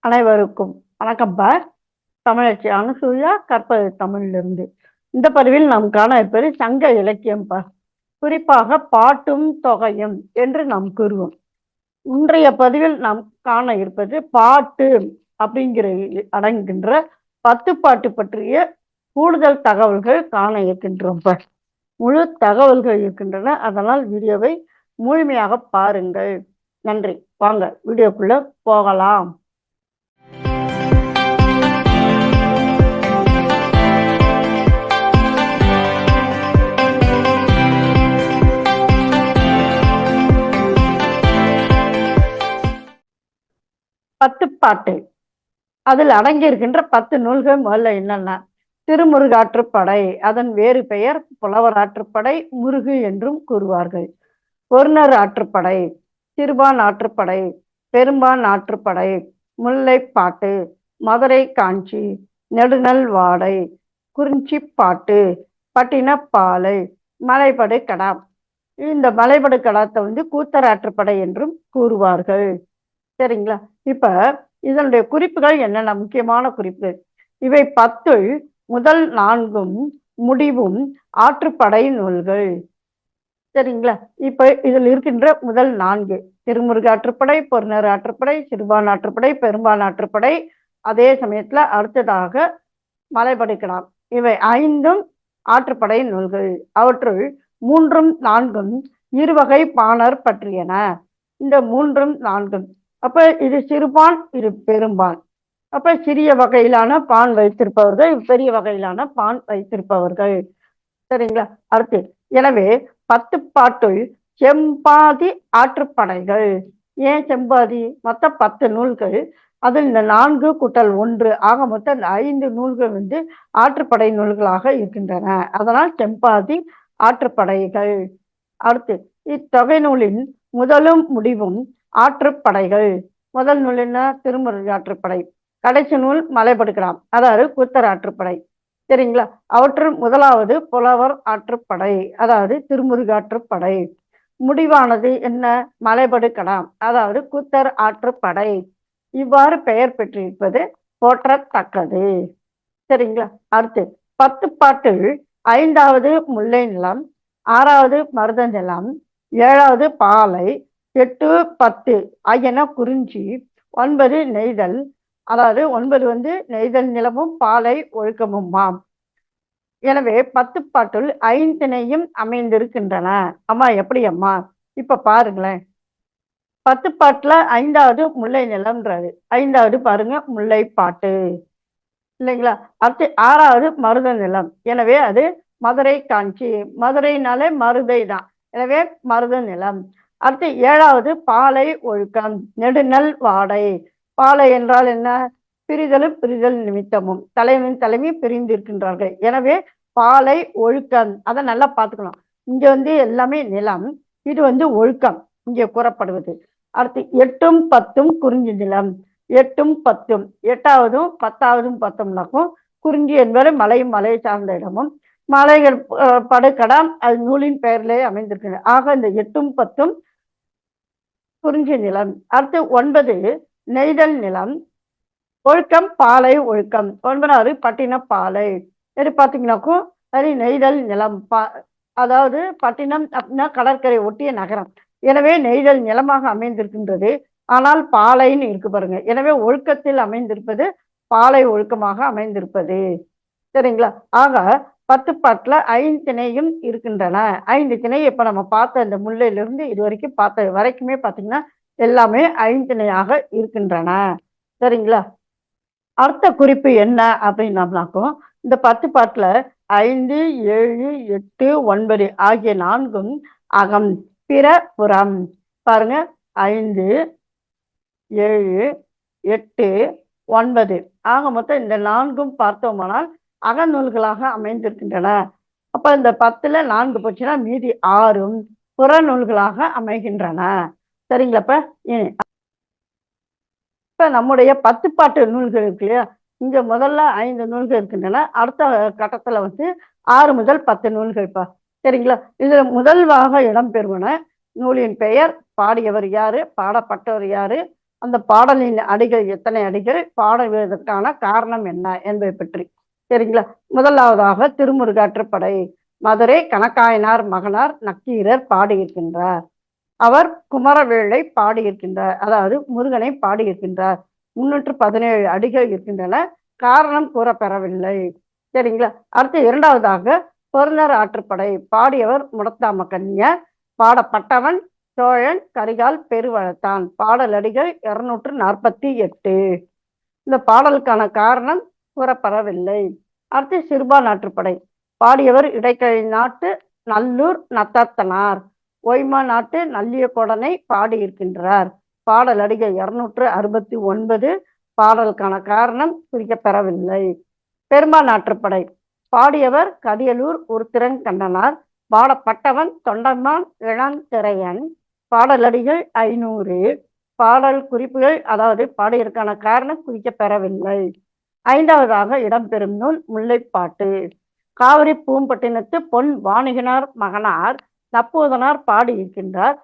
அனைவருக்கும் வணக்கம்பா. தமிழச்சி அனுசூயா கற்பது தமிழிலிருந்து. இந்த பதிவில் நாம் காண இருப்பது சங்க இலக்கியம்பா. குறிப்பாக பாட்டும் தொகையும் என்று நாம் கூறுவோம். இன்றைய பதிவில் நாம் காண இருப்பது பாட்டு அப்படிங்கிற அடங்குகின்ற 10 பாட்டு பற்றிய கூடுதல் தகவல்கள் காண இருக்கின்றோம். முழு தகவல்கள் இருக்கின்றன. அதனால் வீடியோவை முழுமையாக பாருங்கள். நன்றி. வாங்க வீடியோக்குள்ள போகலாம். பத்துப்பாட்டு அதில் அடங்கியிருக்கின்ற 10 நூல்கள் முதல்ல என்னன்னா திருமுருகாற்றுப்படை, அதன் வேறு பெயர் புலவர் ஆற்றுப்படை, முருகு என்றும் கூறுவார்கள். பொருணர் ஆற்றுப்படை, சிறுபான் ஆற்றுப்படை, பெரும்பான் ஆற்றுப்படை, முல்லைப்பாட்டு, மதுரை காஞ்சி, நெடுநல் வாடை, குறிஞ்சிப்பாட்டு, பட்டினப்பாலை, மலைபடு கடா. இந்த மலைபடு கடாத்தை கூத்தர் ஆற்றுப்படை என்றும் கூறுவார்கள். சரிங்களா? இப்ப இதனுடைய குறிப்புகள் என்னென்ன முக்கியமான குறிப்பு? இவை 10 முதல் 4ம் முடிவும் ஆற்றுப்படை நூல்கள். சரிங்களா? இப்ப இதில் இருக்கின்ற முதல் 4 திருமுருக ஆற்றுப்படை, பொருணர் ஆற்றுப்படை, சிறுபான் ஆற்றுப்படை, பெரும்பான் ஆற்றுப்படை, அதே சமயத்துல அடுத்ததாக மலைபடுக்கலாம். இவை 5ம் ஆற்றுப்படை நூல்கள். அவற்றுள் 3ம் 4ம் இருவகை பாணர் பற்றியன. இந்த 3ம் 4ம் அப்ப இது சிறுபான், இது பெரும்பான். அப்ப சிறிய வகையிலான பான் வைத்திருப்பவர்கள், பெரிய வகையிலான பான் வைத்திருப்பவர்கள். சரிங்களா? அடுத்து எனவே 10 பாட்டுள் செம்பாதி ஆற்றுப்படைகள். ஏன் செம்பாதி? மொத்த 10 நூல்கள், அதில் இந்த 4 கூட்டல் 1 ஆக மொத்தம் இந்த 5 நூல்கள் ஆற்றுப்படை நூல்களாக இருக்கின்றன. அதனால் செம்பாதி ஆற்றுப்படைகள். அடுத்து இத்தொகை நூலின் முதலும் முடிவும் ஆற்றுப்படைகள். முதல் நூல் என்ன? திருமுருக ஆற்றுப்படை. கடைசி நூல் மலைபடுக்கலாம், அதாவது கூத்தர் ஆற்றுப்படை. சரிங்களா? அவற்றுள் முதலாவது புலவர் ஆற்றுப்படை, அதாவது திருமுருக ஆற்றுப்படை. முடிவானது என்ன? மலைபடு கடாம், அதாவது கூத்தர் ஆற்றுப்படை. இவ்வாறு பெயர் பெற்றிருப்பது போற்றத்தக்கது. சரிங்களா? அடுத்து 10 பாட்டில் 5வது முல்லை நிலம், 6வது மருத நிலம், 7வது பாலை, 8, 10 ஆகியன குறிஞ்சி, 9 நெய்தல், அதாவது 9 நெய்தல் நிலமும் பாலை ஒழுக்கமுமாம். எனவே 10 பாட்டுள் 5 திணையும் அமைந்திருக்கின்றன. அம்மா எப்படி அம்மா? இப்ப பாருங்களேன். 10 பாட்டுல 5வது முல்லை நிலம்ன்றாரு. 5வது பாருங்க முல்லை பாட்டு இல்லைங்களா? அடுத்து 6வது மருத நிலம். எனவே அது மதுரை காஞ்சி. மதுரைனாலே மருதை தான், எனவே மருத நிலம். அடுத்து 7வது பாலை ஒழுக்கம், நெடுநல் வாடை. பாலை என்றால் என்ன? பிரிதலும் பிரிதல் நிமித்தமும், தலைவன் தலைவி பிரிந்து இருக்கின்றார்கள். எனவே பாலை ஒழுக்கம், அதை நல்லா பார்த்துக்கணும். இங்க எல்லாமே நிலம், இது ஒழுக்கம் இங்கே கூறப்படுவது. அடுத்து 8ம் 10ம் குறிஞ்சி நிலம். 8ம் 10ம், 8வதும் 10வதும் பார்த்தோம்னாக்கும் குறிஞ்சி என்பது மலையும் மலை சார்ந்த இடமும், மலைகள் படுகடாம், அது நூலின் பெயரிலே அமைந்திருக்கிறது. ஆக இந்த 8ம் 10ம் குறிஞ்சி நிலம். அடுத்து 9 நெய்தல் நிலம். ஒழுக்கம் பாலை ஒழுக்கம். 9வது பட்டினப்பாலை. இது பார்த்தீங்கன்னாக்கும் அது நெய்தல் நிலம். அதாவது பட்டினம் அப்படின்னா கடற்கரை ஒட்டிய நகரம். எனவே நெய்தல் நிலமாக அமைந்திருக்கின்றது. ஆனால் பாலைன்னு இருக்கு பாருங்க. எனவே ஒழுக்கத்தில் அமைந்திருப்பது பாலை ஒழுக்கமாக அமைந்திருப்பது. சரிங்களா? ஆக 10 பாட்டுல 5 திணையும் இருக்கின்றன. 5 திணை இப்ப நம்ம பார்த்த இந்த முல்லையிலிருந்து இது வரைக்கும் பார்த்த வரைக்குமே பார்த்தீங்கன்னா எல்லாமே 5 திணையாக இருக்கின்றன. சரிங்களா? அடுத்த குறிப்பு என்ன அப்படின்னாக்கும், இந்த 10 பாட்டுல 5, 7, 8, 9 ஆகிய 4ம் அகம், பிற புறம். பாருங்க, 5, 7, 8, 9 ஆக மொத்தம் இந்த 4ம் பார்த்தோமானால் அகநூல்களாக அமைந்திருக்கின்றன. அப்ப இந்த 10ல 4 போச்சுன்னா மீதி 6ம் புற நூல்களாக அமைகின்றன. சரிங்களாப்ப? இப்ப நம்முடைய 10 பாட்டு நூல்கள் இருக்கு இல்லையா, இங்க முதல்ல 5 நூல்கள் இருக்கின்றன. அடுத்த கட்டத்துல 6 முதல் 10 நூல்கள்ப்பா. சரிங்களா? இதுல முதல்வாக இடம்பெறுவன நூலின் பெயர், பாடியவர் யாரு, பாடப்பட்டவர் யாரு, அந்த பாடலின் அடிகள் எத்தனை அடிகள், பாடுவதற்கான காரணம் என்ன என்பதை பற்றி. சரிங்களா? முதலாவதாக திருமுருகாற்றுப்படை. மதுரை கணக்காயனார் மகனார் நக்கீரர் பாடியிருக்கின்றார். அவர் குமரவேளை பாடியிருக்கின்றார், அதாவது முருகனை பாடியிருக்கின்றார். 317 அடிகள் இருக்கின்றன. காரணம் கூறப்பெறவில்லை. சரிங்களா? அடுத்து இரண்டாவதாக பொருந்தர் ஆற்றுப்படை. பாடியவர் முடத்தாம கன்னியர். பாடப்பட்டவன் சோழன் கரிகால் பெருவளத்தான். பாடல் அடிகள் 248. இந்த பாடலுக்கான காரணம் கூறப்படவில்லை. அடுத்து சிறுபா நாட்டுப்படை. பாடியவர் இடைக்கழி நாட்டு நல்லூர் நத்தத்தனார். ஒய்மா நாட்டு நல்லியக்கொடனை பாடியிருக்கின்றார். பாடல் அடிகள் 269. பாடலுக்கான காரணம் குறிக்கப்பெறவில்லை. பெரும்பா நாட்டுப்படை. பாடியவர் கடியலூர் உருத்திரங்கண்ணனார். பாடப்பட்டவன் தொண்டமான் இளந்திரையன். பாடலடிகள் 500. பாடல் குறிப்புகள், அதாவது பாடியதற்கான காரணம் குறிக்கப்பெறவில்லை. ஐந்தாவதாக இடம்பெறும் நூல் முல்லைப்பாட்டு. காவிரி பூம்பட்டினத்து பொன் வாணிகனார் மகனார் நப்பூதனார் பாடியிருக்கின்றார்.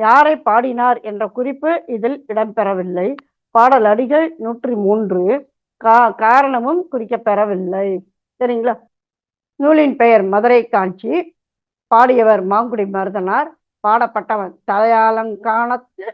யாரை பாடினார் என்ற குறிப்பு இதில் இடம்பெறவில்லை. பாடல் அடிகள் 103. காரணமும் குறிக்கப்பெறவில்லை. சரிங்களா? நூலின் பெயர் மதுரை காஞ்சி. பாடியவர் மாங்குடி மருதனார். பாடப்பட்டவன் தலையாலங்கானத்து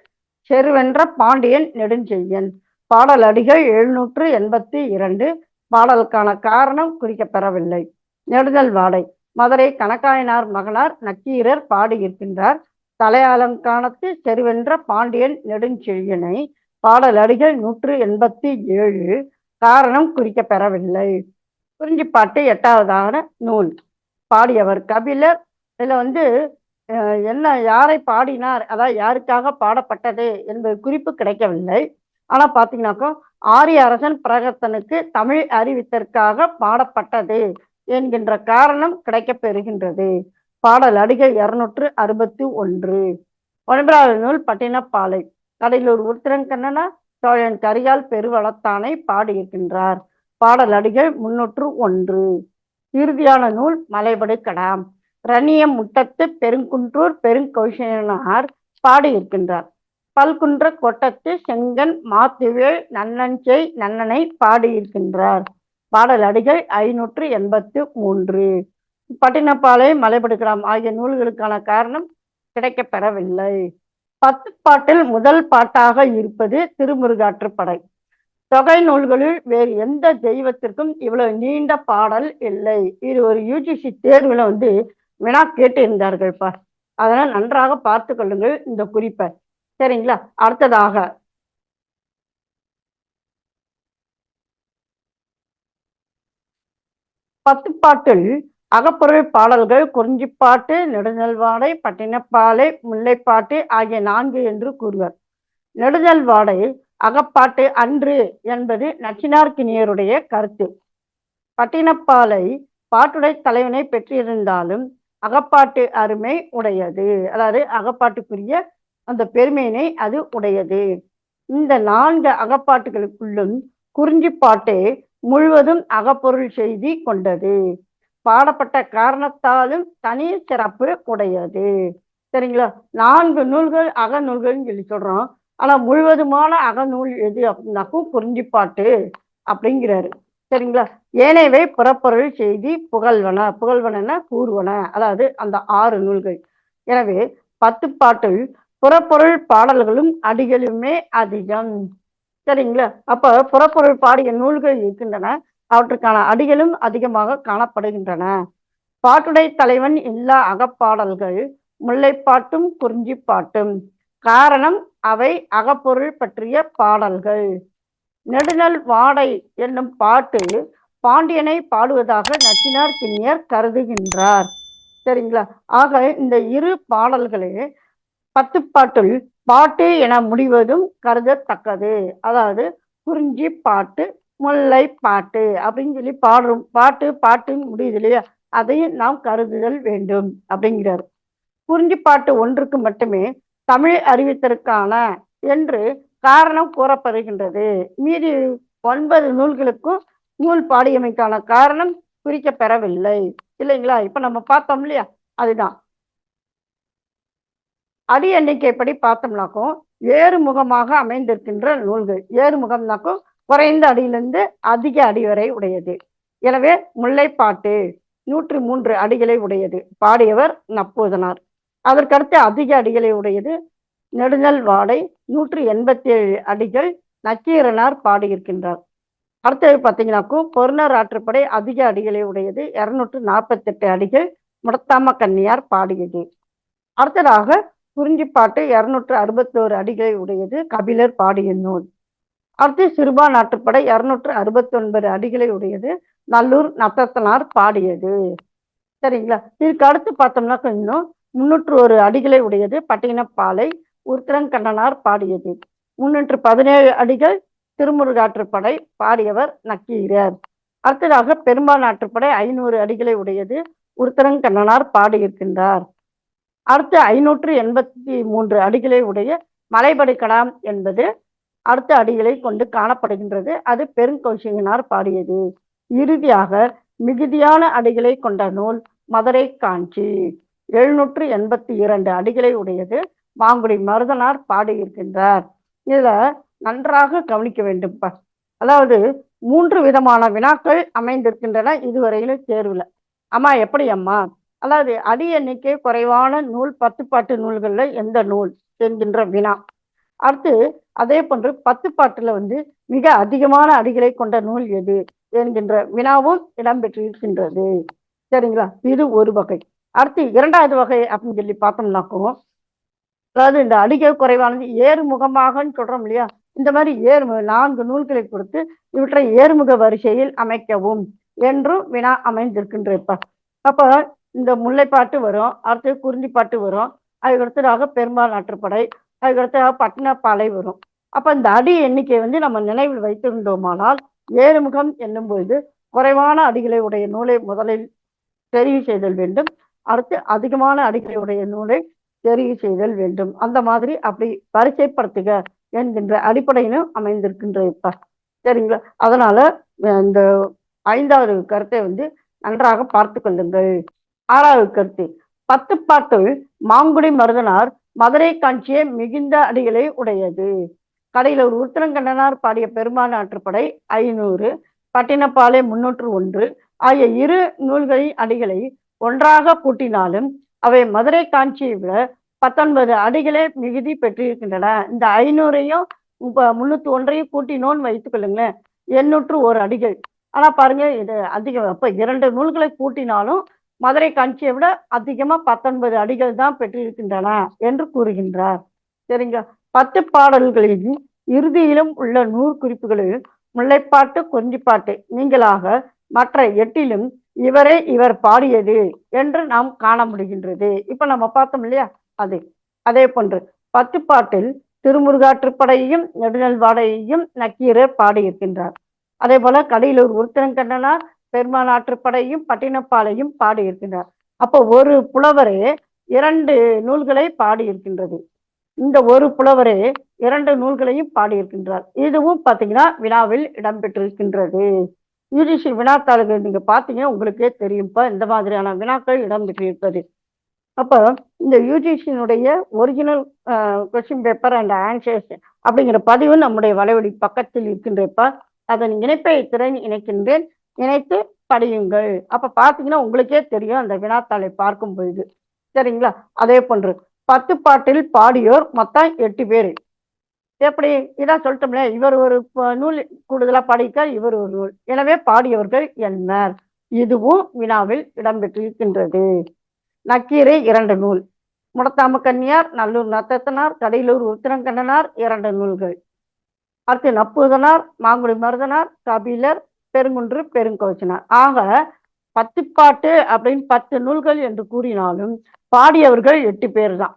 செருவென்ற பாண்டியன் நெடுஞ்செய்யன். பாடல் அடிகள் 782. பாடலுக்கான காரணம் குறிக்கப்பெறவில்லை. நெடுதல் வாடை. மதுரை கணக்காயனார் மகனார் நக்கீரர் பாடியிருக்கின்றார். தலையாலங்கானத்து செருவென்ற பாண்டியன் நெடுஞ்செழியனை. பாடல் அடிகள் 187. காரணம் குறிக்கப்பெறவில்லை. குறிஞ்சிப்பாட்டு 8வது நூல். பாடியவர் கபிலர். இதுல என்ன, யாரை பாடினார், அதாவது யாருக்காக பாடப்பட்டது என்பது குறிப்பு கிடைக்கவில்லை. ஆனா பாத்தீங்கன்னாக்கா ஆரிய அரசன் பிரகத்தனுக்கு தமிழ் அறிவித்தற்காக பாடப்பட்டது என்கின்ற காரணம் கிடைக்கப்பெறுகின்றது. பாடல் அடிகள் 261. 9வது நூல் பட்டினப்பாலை. கடலூர் உருத்திரங்கண்ணனார் சோழன் கரிகால் பெருவளத்தானை பாடியிருக்கின்றார். பாடல் அடிகள் 301. இறுதியான நூல் மலைபடு கடாம். ரணியம் முட்டத்து பெருங்குன்றூர் பெருங்கௌஷனார் பாடியிருக்கின்றார். பல்குன்ற கொட்டத்து செங்கன் மாத்துவேல் நன்னஞ்செய் நன்னனை பாடியிருக்கின்றார். பாடல் அடிகள் 583. பட்டினப்பாலை மலைபடுகடாம் ஆகிய நூல்களுக்கான காரணம் கிடைக்கப்பெறவில்லை. 10 பாட்டில் முதல் பாட்டாக இருப்பது திருமுருகாற்றுப்படை. தொகை நூல்களில் வேறு எந்த தெய்வத்திற்கும் இவ்வளவு நீண்ட பாடல் இல்லை. இது ஒரு யூஜிசி தேர்வுல வினா கேட்டு இருந்தார்கள்ப்பா. அதனால் நன்றாக பார்த்து கொள்ளுங்கள் இந்த குறிப்பை. சரிங்களா? அடுத்ததாக பத்துப்பாட்டில் அகப்பொருள் பாடல்கள் குறிஞ்சிப்பாட்டு, நெடுநல்வாடை, பட்டினப்பாலை, முல்லைப்பாட்டு ஆகிய 4 என்று கூறுவர். நெடுநல்வாடை அகப்பாட்டு அன்று என்பது நச்சினார்க்கினியருடைய கருத்து. பட்டினப்பாலை பாட்டுடை தலைவனை பெற்றிருந்தாலும் அகப்பாட்டு அருமை உடையது, அதாவது அகப்பாட்டுக்குரிய அந்த பெருமையினை அது உடையது. இந்த 4 அகப்பாட்டுகளுக்குள்ளும் குறிஞ்சிப்பாட்டே முழுவதும் அகப்பொருள் செய்தி கொண்டது. பாடப்பட்ட காரணத்தாலும் தனி சிறப்பு உடையது. சரிங்களா? 4 நூல்கள் அகநூல்கள்னு சொல்லி சொல்றோம். ஆனா முழுவதுமான அகநூல் எது அப்படின்னாக்கும் குறிஞ்சிப்பாட்டு அப்படிங்கிறாரு. சரிங்களா? ஏனையவை புறப்பொருள் செய்தி புகழ்வன. புகழ்வன கூறுவன, அதாவது அந்த 6 நூல்கள். எனவே 10 பாட்டில் புறப்பொருள் பாடல்களும் அடிகளுமே அதிகம். சரிங்களா? அப்ப புறப்பொருள் பாடிய நூல்கள் இருக்கின்றன, அவற்றுக்கான அடிகளும் அதிகமாக காணப்படுகின்றன. பாட்டுடை தலைவன் இல்லா அகப்பாடல்கள் முல்லைப்பாட்டும் குறிஞ்சிப்பாட்டும். காரணம் அவை அகப்பொருள் பற்றிய பாடல்கள். நெடுநல் வாடை என்னும் பாட்டு பாண்டியனை பாடுவதாக நச்சினார்க்கினியர் கருதுகின்றார். சரிங்களா? ஆக இந்த இரு பாடல்களே 10 பாட்டுள் பாட்டு என முடிவதும் கருதத்தக்கது. அதாவது குறிஞ்சி பாட்டு, முல்லை பாட்டு அப்படின்னு சொல்லி பாடுறோம். பாட்டுன்னு முடியுது இல்லையா, அதையும் நாம் கருதுதல் வேண்டும் அப்படிங்கிறார். குறிஞ்சி பாட்டு ஒன்றுக்கு மட்டுமே தமிழ் அறிவித்தற்கான என்று காரணம் கூறப்படுகின்றது. மீதி 9 நூல்களுக்கும் நூல் பாடியமைக்கான காரணம் குறிக்கப்பெறவில்லை. இல்லைங்களா? இப்ப நம்ம பார்த்தோம் இல்லையா, அதுதான். அடி எண்ணிக்கைப்படி பார்த்தோம்னாக்கும் ஏறுமுகமாக அமைந்திருக்கின்ற நூல்கள். ஏறுமுகம்னாக்கும் குறைந்த அடியிலிருந்து அதிக அடி வரை உடையது. எனவே முல்லைப்பாட்டு 103 அடிகளை உடையது. பாடியவர் நப்பூதனார். அதற்கடுத்து அதிக அடிகளை உடையது நெடுநல் வாடை 187 அடிகள் நக்கீரனார் பாடியிருக்கின்றார். அடுத்தது பார்த்தீங்கன்னாக்கும் பொருணர் ஆற்றுப்படை அதிக அடிகளை உடையது 248 அடிகள் முடத்தாம கன்னியார் பாடியது. அடுத்ததாக குறிஞ்சிப்பாட்டு 261 அடிகளை உடையது கபிலர் பாடிய நூல். அடுத்து சிறுபான் ஆற்றுப்படை 269 அடிகளை உடையது நல்லூர் நத்தத்தனார் பாடியது. சரிங்களா? இதுக்கு அடுத்து பார்த்தோம்னா இன்னும் 301 அடிகளை உடையது பட்டினப்பாலை உருத்திரங்கண்ணனார் பாடியது. 317 அடிகள் திருமுருகாற்றுப்படை பாடியவர் நக்கீரர். அடுத்ததாக பெரும்பான் ஆற்றுப்படை 500 அடிகளை உடையது உருத்திரங்கண்ணனார் பாடியிருக்கின்றார். அடுத்து 583 அடிகளை உடைய மலைபடி கடாம் என்பது அடுத்த அடிகளை கொண்டு காணப்படுகின்றது. அது பெருங்கௌசிகனார் பாடியது. இறுதியாக மிகுதியான அடிகளை கொண்ட நூல் மதுரை காஞ்சி 782 அடிகளை உடையது மாங்குடி மருதனார் பாடியிருக்கின்றார். இதுல நன்றாக கவனிக்க வேண்டும். அதாவது 3 விதமான வினாக்கள் அமைந்திருக்கின்றன இதுவரையிலும் தேர்வுல. அம்மா எப்படி அம்மா? அதாவது அடி எண்ணிக்கை குறைவான நூல் 10 பாட்டு நூல்கள்ல எந்த நூல் என்கின்ற வினா. அடுத்து அதே போன்று 10 பாட்டுல மிக அதிகமான அடிகளை கொண்ட நூல் எது என்கின்ற வினாவும் இடம்பெற்றிருக்கின்றது. சரிங்களா? இது ஒரு வகை. அடுத்து 2வது வகை அப்படின்னு சொல்லி பார்த்தோம்னாக்கும், அதாவது இந்த அடிகள் குறைவானது ஏறுமுகமாக சொல்றோம் இல்லையா? இந்த மாதிரி 4 நூல்களை கொடுத்து இவற்றை ஏறுமுக வரிசையில் அமைக்கவும் என்றும் வினா அமைந்திருக்கின்ற. அப்ப இந்த முல்லைப்பாட்டு வரும், அடுத்து குறிஞ்சிப்பாட்டு வரும், அதுக்கடுத்ததாக பெரும்பான் ஆற்றுப்படை, அதுக்கடுத்ததாக பட்டினப்பாலை வரும். அப்ப இந்த அடி எண்ணிக்கை நம்ம நினைவில் வைத்திருந்தோமானால் ஏறுமுகம் என்னும் பொழுது குறைவான அடிகளை உடைய நூலை முதலில் தெரிவு செய்தல் வேண்டும். அடுத்து அதிகமான அடிகளை உடைய நூலை தெரிவு செய்தல் வேண்டும். அந்த மாதிரி அப்படி வரிசைப்படுத்துக என்கின்ற அடிப்படையிலும் அமைந்திருக்கின்ற. சரிங்களா? அதனால இந்த 5வது கருத்தை நன்றாக பார்த்து கொள்ளுங்கள். 6வது கருத்து 10 பாட்டுள் மாங்குடி மருதனார் மதுரை காஞ்சியே மிகுந்த அடிகளை உடையது. கடையில் ஒரு உருத்திரங்கண்ணனார் பாடிய பெரும்பான் ஆற்றுப்படை 500, பட்டினப்பாலை 301 ஆகிய 2 நூல்களின் அடிகளை ஒன்றாக கூட்டினாலும் அவை மதுரை காஞ்சியை விட 19 அடிகளே மிகுதி பெற்றிருக்கின்றன. இந்த 500ஐயும் 301ஐயும் கூட்டினோன்னு வைத்துக் கொள்ளுங்களேன், 801 அடிகள். ஆனா பாருங்க, இது அதிகம். அப்ப 2 நூல்களை கூட்டினாலும் மதுரை காஞ்சியை விட அதிகமா 19 அடிகள் தான் பெற்றிருக்கின்றன என்று கூறுகின்றார். சரிங்களா? 10 பாடல்களின் இறுதியிலும் உள்ள நூற்குறிப்புகளில் முல்லைப்பாட்டு குறிஞ்சிப்பாட்டு நீங்களாக மற்ற 8லும் இவர் பாடியது என்று நாம் காண முடிகின்றது. இப்ப நம்ம பார்த்தோம் இல்லையா? அதே போன்று 10 பாட்டில் திருமுருகாற்றுப்படையையும் நெடுநல்வாடையையும் நக்கீரர் பாடியிருக்கின்றார். அதே போல கடையிலூர் உருத்திரங்கண்ணனார் பெரும்பான் ஆற்றுப்படையும் பட்டினப்பாலையும் பாடியிருக்கின்றார். அப்போ ஒரு புலவரே 2 நூல்களை பாடியிருக்கின்றது. இந்த ஒரு புலவரே 2 நூல்களையும் பாடியிருக்கின்றார். இதுவும் பார்த்தீங்கன்னா வினாவில் இடம்பெற்றிருக்கின்றது. யூஜிசி வினாத்தாள்கள் நீங்க பார்த்தீங்கன்னா உங்களுக்கே தெரியும்ப்பா இந்த மாதிரியான வினாக்கள் இடம்பெற்றிருப்பது. அப்போ இந்த யூஜிசியினுடைய original question paper and answers அப்படிங்கிற பதிவு நம்முடைய வலைவழி பக்கத்தில் இருக்கின்றப்ப அதன் இணைப்பை திறன் இணைக்கின்றேன், இணைத்து படியுங்கள். அப்ப பார்த்தீங்கன்னா உங்களுக்கே தெரியும் அந்த வினாத்தாளை பார்க்கும் பொழுது. சரிங்களா? அதே போன்று 10 பாட்டில் பாடியோர் மொத்தம் 8 பேர். எப்படி இதான் சொல்லிட்டோம்ல, இவர் ஒரு நூல் கூடுதலா பாடியிருக்கார், இவர் ஒரு நூல். எனவே பாடியவர்கள் என்ன? இதுவும் வினாவில் இடம்பெற்றிருக்கின்றது. நக்கீரை 2 நூல், முடத்தாம கன்னியார், நல்லூர் நத்தத்தனார், கடையிலூர் உருத்திரங்கண்ணனார் 2 நூல்கள். அடுத்து நப்பூதனார், மாங்குடி மருதனார், கபிலர், பெருங்குன்று, பெருங்கோச்சினார். ஆக 10 பாட்டு அப்படின்னு 10 நூல்கள் என்று கூறினாலும் பாடியவர்கள் 8 பேர் தான்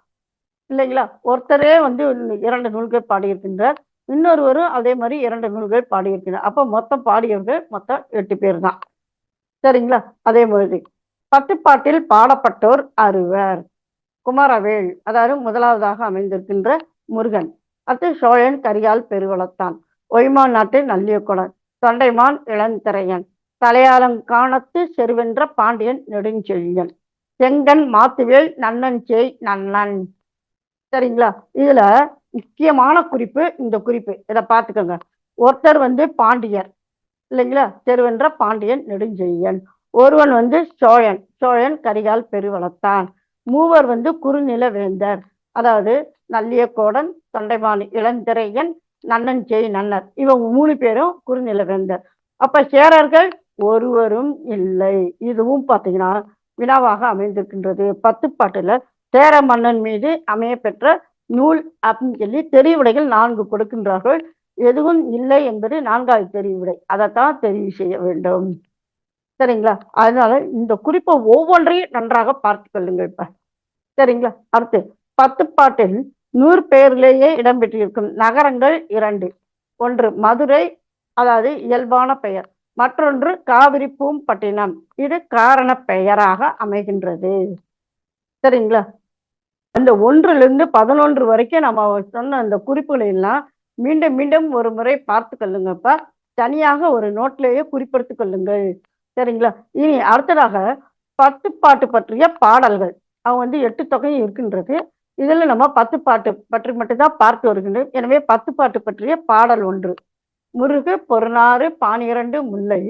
இல்லைங்களா? ஒருத்தரே 2 நூல்கள் பாடியிருக்கின்றார், இன்னொருவரும் அதே மாதிரி 2 நூல்கள் பாடியிருக்கிறார். அப்போ மொத்தம் பாடியவர்கள் மொத்தம் 8 பேர் தான். சரிங்களா? அதே மாதிரி 10 பாட்டில் பாடப்பட்டோர் 6வர். குமாரவேல், அதாவது முதலாவதாக அமைந்திருக்கின்ற முருகன், அடுத்து சோழன் கரிகால் பெருவளத்தான், ஒய்மான் நாட்டு நல்லியக்குடன், தொண்டைமான் இளந்திரையன், தலையாலங்கானத்து செருவென்ற பாண்டியன் நெடுஞ்செழியன், செங்கன் மாத்துவேல் நன்னன் சேய் நன்னன். சரிங்களா? இதுல முக்கியமான குறிப்பு இந்த குறிப்பு. இத பார்த்துக்கோங்க. ஒருத்தர் வந்து பாண்டியர் இல்லைங்களா? தெருவென்ற பாண்டியன் நெடுஞ்செழியன். ஒருவன் வந்து சோழன். சோழன் கரிகால் பெருவளத்தான். மூவர் வந்து குறுநில வேந்தர். அதாவது நல்லியக்கோடன், தொண்டைமான் இளந்திரையன், நன்னஞ்செய் நன்னர். இவங்க 3 பேரும் குறுநில வேந்தர். அப்ப சேரர்கள் ஒருவரும் இல்லை. இதுவும் பார்த்தீங்கன்னா வினாவாக அமைந்திருக்கின்றது. பத்துப்பாட்டுல சேர மன்னன் மீது அமைய பெற்ற நூல் அப்படின்னு சொல்லி தெரிவுரைகள் 4 கொடுக்கின்றார்கள். எதுவும் இல்லை என்பது 4வது தெரிவுரை. அதைத்தான் தெரிவு செய்ய வேண்டும். சரிங்களா? அதனால இந்த குறிப்பை ஒவ்வொன்றையும் நன்றாக பார்த்து கொள்ளுங்கள் இப்ப. சரிங்களா? அடுத்து பத்துப்பாட்டில் 100 பெயரிலேயே இடம்பெற்றிருக்கும் நகரங்கள் 2. ஒன்று மதுரை, அதாவது இயல்பான பெயர். மற்றொன்று காவிரி பூம்பட்டினம். இது காரண பெயராக அமைகின்றது. சரிங்களா? அந்த 1லிருந்து 11 வரைக்கும் நம்ம சொன்ன அந்த குறிப்புகளை எல்லாம் மீண்டும் மீண்டும் ஒரு முறை பார்த்து கொள்ளுங்கப்பா. தனியாக ஒரு நோட்லேயே குறிப்பெடுத்துக் கொள்ளுங்கள். சரிங்களா? இனி அடுத்ததாக பத்துப்பாட்டு பற்றிய பாடல்கள். அவங்க வந்து 8 தொகை இருக்கின்றது. இதில் நம்ம பத்துப்பாட்டு பற்றி மட்டும்தான் பார்த்து வருகின்றோம். எனவே பத்துப்பாட்டு பற்றிய பாடல் 1. முருகு பொருநாறு பானிரண்டு முல்லை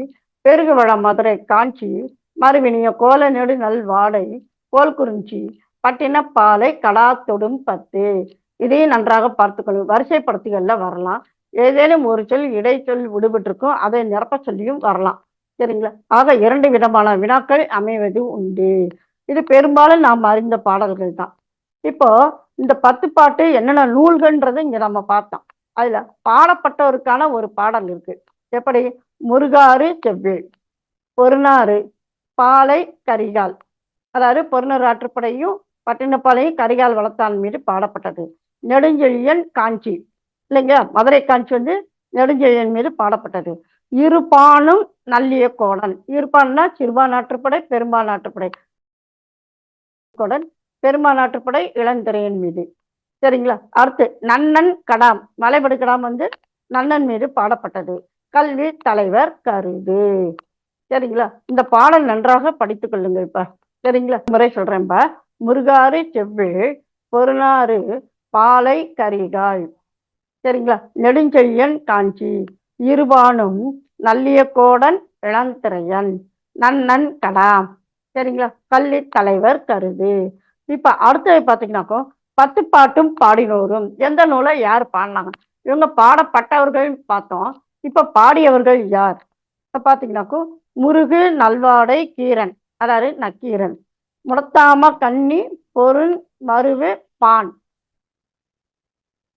பெருகு வள மதுரை காஞ்சி மறுவினிய கோல நெடு நல் வாடை கோல் குறிஞ்சி பட்டினப்பாலை கடாத்தொடும் 10. இதையும் நன்றாக பார்த்துக்கொள்ளும். வரிசைப்படுத்திகள்ல வரலாம். ஏதேனும் ஒரு சொல் இடைச்சொல் விடுபட்டிருக்கும், அதை நிரப்ப சொல்லியும் வரலாம். சரிங்களா? ஆக 2 விதமான வினாக்கள் அமைவது உண்டு. இது பெரும்பாலும் நாம் அறிந்த பாடல்கள் தான். இப்போ இந்த 10 பாட்டு என்னென்ன நூல்கள்ன்றதை இங்க நம்ம பார்த்தோம். அதுல பாடப்பட்டவருக்கான ஒரு பாடல் இருக்கு. எப்படி? முருகாறு செவ்வேள், பொருநாறு, பாலை கரிகால். அதாவது பொருநர் ஆற்றுப்படையும் பட்டினப்பாளையும் கரிகால் வளத்தான் மீது பாடப்பட்டது. நெடுஞ்செழியன் காஞ்சி இல்லைங்க, மதுரை காஞ்சி வந்து நெடுஞ்செழியன் மீது பாடப்பட்டது. இருபானும் நல்லிய கோடன். இருபான்னா சிறுபான் ஆற்றுப்படை, பெரும்பான் ஆற்றுப்படை. கோடன் பெரும்பான் ஆற்றுப்படை இளந்திரையன் மீது. சரிங்களா? அடுத்து நன்னன் கடாம். மலைபடு கடாம் வந்து நன்னன் மீது பாடப்பட்டது. கல்வி தலைவர் கருது. சரிங்களா? இந்த பாடல் நன்றாக படித்துக் கொள்ளுங்க இப்ப. சரிங்களா? முறை சொல்றேன்பா. முருகாறு செவ்வேள், பொருநாறு, பாலை கரிகால். சரிங்களா? நெடுஞ்செழியன் காஞ்சி, இருபானும் நல்லியக்கோடன் இளந்திரையன், நன்னன் கடாம். சரிங்களா? கல்வி தலைவர் கருது. இப்ப அடுத்தது பாத்தீங்கன்னாக்கோ 10 பாட்டும் பாடினோரும். எந்த நூலை யார் பாடினாங்க? இவங்க பாடப்பட்டவர்கள் பார்த்தோம். இப்ப பாடியவர்கள் யார்? பாத்தீங்கன்னாக்கோ முருகு நல்வாடை கீரன், அதாவது நக்கீரன். முடத்தாம கன்னி பொருள் மருவு பான்.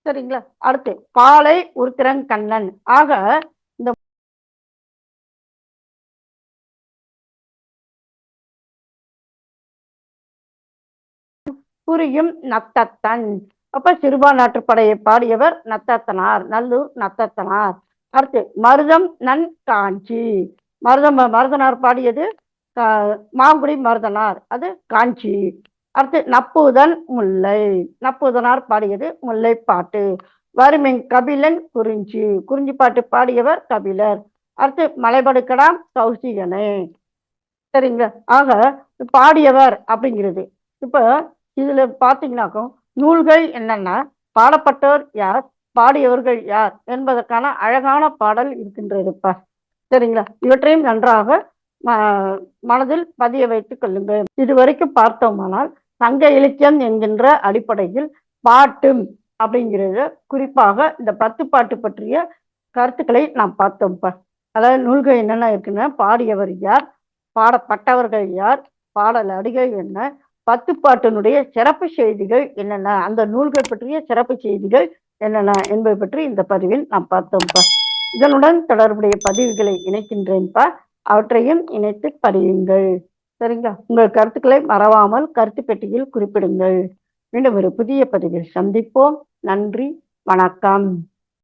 சரிங்களா? அடுத்து பாலை உருத்திரங்கண்ணன். ஆக இந்த புரியும் நத்தத்தன். அப்ப சிறுபான் ஆற்றுப்படையை பாடியவர் நத்தத்தனார், நல்லூர் நத்தத்தனார். அடுத்து மருதம் நன் காஞ்சி. மருதனார் பாடியது மாங்குடி மருதனார், அது காஞ்சி. அடுத்து நப்பூதன் முல்லை. நப்பூதனார் பாடியது முல்லை பாட்டு. வறுமின் கபிலன் குறிஞ்சி. குறிஞ்சி பாட்டு பாடியவர் கபிலர். அடுத்து மலைபடுக்கடாம் கௌசிகனே. சரிங்களா? ஆக பாடியவர் அப்படிங்கிறது. இப்ப இதுல பாத்தீங்கன்னாக்கும் நூல்கள் என்னன்னா பாடப்பட்டவர் யார், பாடியவர்கள் யார் என்பதற்கான அழகான பாடல் இருக்கின்றதுப்பா. சரிங்களா? இவற்றையும் நன்றாக மனதில் பதிய வைத்துக் கொள்ளுங்கள். இதுவரைக்கும் பார்த்தோமானால் சங்க இலக்கியம் என்கின்ற அடிப்படையில் பாட்டும் அப்படிங்கிறத குறிப்பாக இந்த 10 பாட்டு பற்றிய கருத்துக்களை நாம் பார்த்தோம்ப்பா. அதாவது நூல்கள் என்னென்ன இருக்குன்னா பாடியவர் யார், பாடப்பட்டவர்கள் யார், பாடல் அடிகள் என்ன, 10 பாட்டினுடைய சிறப்பு செய்திகள் என்னென்ன, அந்த நூல்கள் பற்றிய சிறப்பு செய்திகள் என்னென்ன என்பது பற்றி இந்த பதிவில் நாம் பார்த்தோம்ப்பா. இதனுடன் தொடர்புடைய பதிவுகளை இணைக்கின்றேன்ப்பா. அவற்றையும் இணைத்து படியுங்கள். சரிங்களா? உங்கள் கருத்துக்களை மறவாமல் கருத்து பெட்டியில் குறிப்பிடுங்கள். மீண்டும் ஒரு புதிய பதிவில் சந்திப்போம். நன்றி, வணக்கம்.